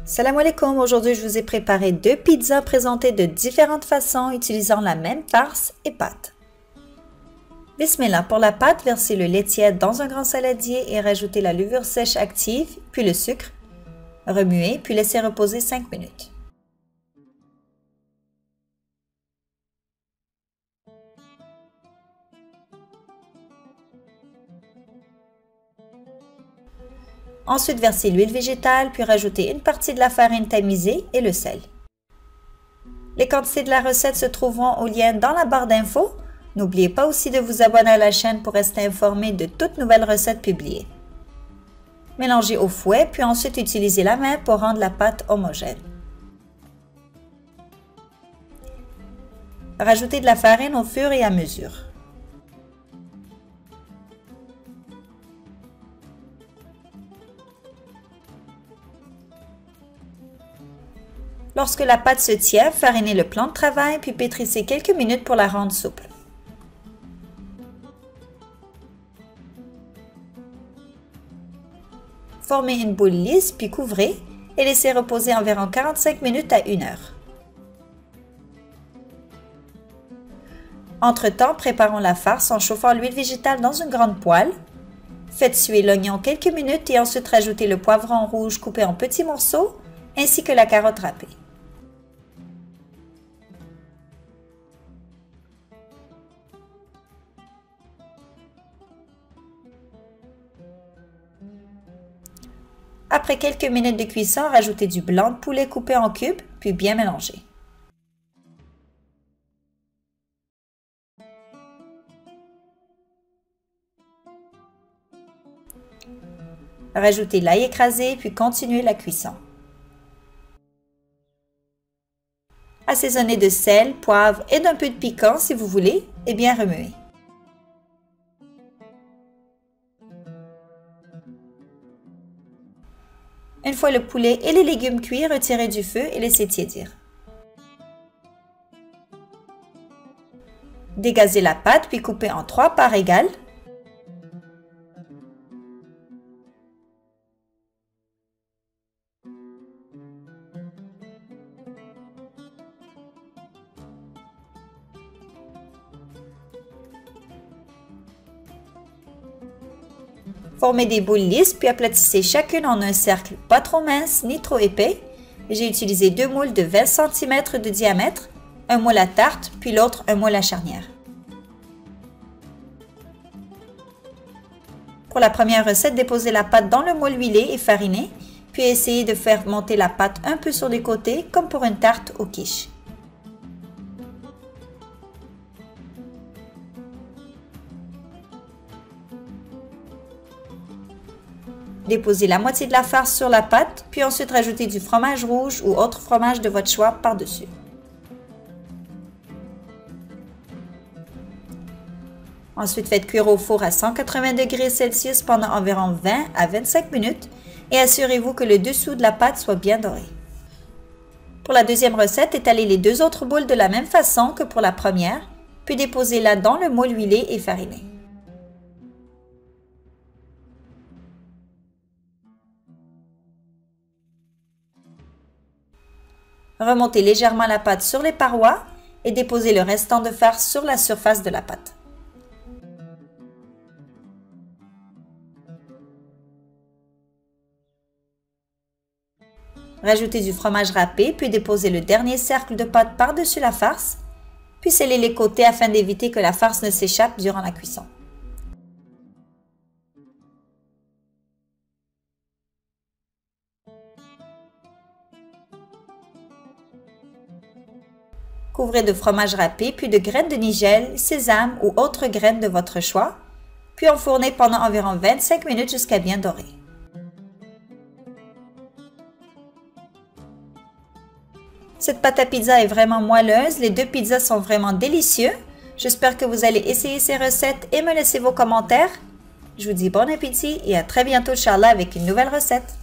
Salam alaikum, aujourd'hui je vous ai préparé 2 pizzas présentées de différentes façons utilisant la même farce et pâte. Bismillah, pour la pâte, versez le lait tiède dans un grand saladier et rajoutez la levure sèche active, puis le sucre. Remuez, puis laissez reposer 5 minutes. Ensuite, versez l'huile végétale, puis rajoutez une partie de la farine tamisée et le sel. Les quantités de la recette se trouveront au lien dans la barre d'infos. N'oubliez pas aussi de vous abonner à la chaîne pour rester informé de toutes nouvelles recettes publiées. Mélangez au fouet, puis ensuite utilisez la main pour rendre la pâte homogène. Rajoutez de la farine au fur et à mesure. Lorsque la pâte se tient, farinez le plan de travail puis pétrissez quelques minutes pour la rendre souple. Formez une boule lisse puis couvrez et laissez reposer environ 45 minutes à 1 heure. Entre-temps, préparons la farce en chauffant l'huile végétale dans une grande poêle. Faites suer l'oignon quelques minutes et ensuite rajoutez le poivron rouge coupé en petits morceaux ainsi que la carotte râpée. Après quelques minutes de cuisson, rajoutez du blanc de poulet coupé en cubes, puis bien mélanger. Rajoutez l'ail écrasé, puis continuez la cuisson. Assaisonnez de sel, poivre et d'un peu de piquant si vous voulez, et bien remuez. Une fois le poulet et les légumes cuits, retirez du feu et laissez tiédir. Dégazez la pâte puis coupez en 3 parts égales. Formez des boules lisses puis aplatissez chacune en un cercle pas trop mince ni trop épais. J'ai utilisé 2 moules de 20 cm de diamètre, un moule à tarte puis l'autre un moule à charnière. Pour la première recette, déposez la pâte dans le moule huilé et fariné, puis essayez de faire monter la pâte un peu sur les côtés comme pour une tarte aux quiches. Déposez la moitié de la farce sur la pâte, puis ensuite rajoutez du fromage rouge ou autre fromage de votre choix par-dessus. Ensuite, faites cuire au four à 180 degrés Celsius pendant environ 20 à 25 minutes et assurez-vous que le dessous de la pâte soit bien doré. Pour la deuxième recette, étalez les 2 autres boules de la même façon que pour la première, puis déposez-la dans le moule huilé et fariné. Remontez légèrement la pâte sur les parois et déposez le restant de farce sur la surface de la pâte. Rajoutez du fromage râpé, puis déposez le dernier cercle de pâte par-dessus la farce, puis scellez les côtés afin d'éviter que la farce ne s'échappe durant la cuisson. Couvrez de fromage râpé, puis de graines de nigel, sésame ou autres graines de votre choix, puis enfournez pendant environ 25 minutes jusqu'à bien dorer. Cette pâte à pizza est vraiment moelleuse, les 2 pizzas sont vraiment délicieux. J'espère que vous allez essayer ces recettes et me laisser vos commentaires. Je vous dis bon appétit et à très bientôt, Inch'Allah, avec une nouvelle recette.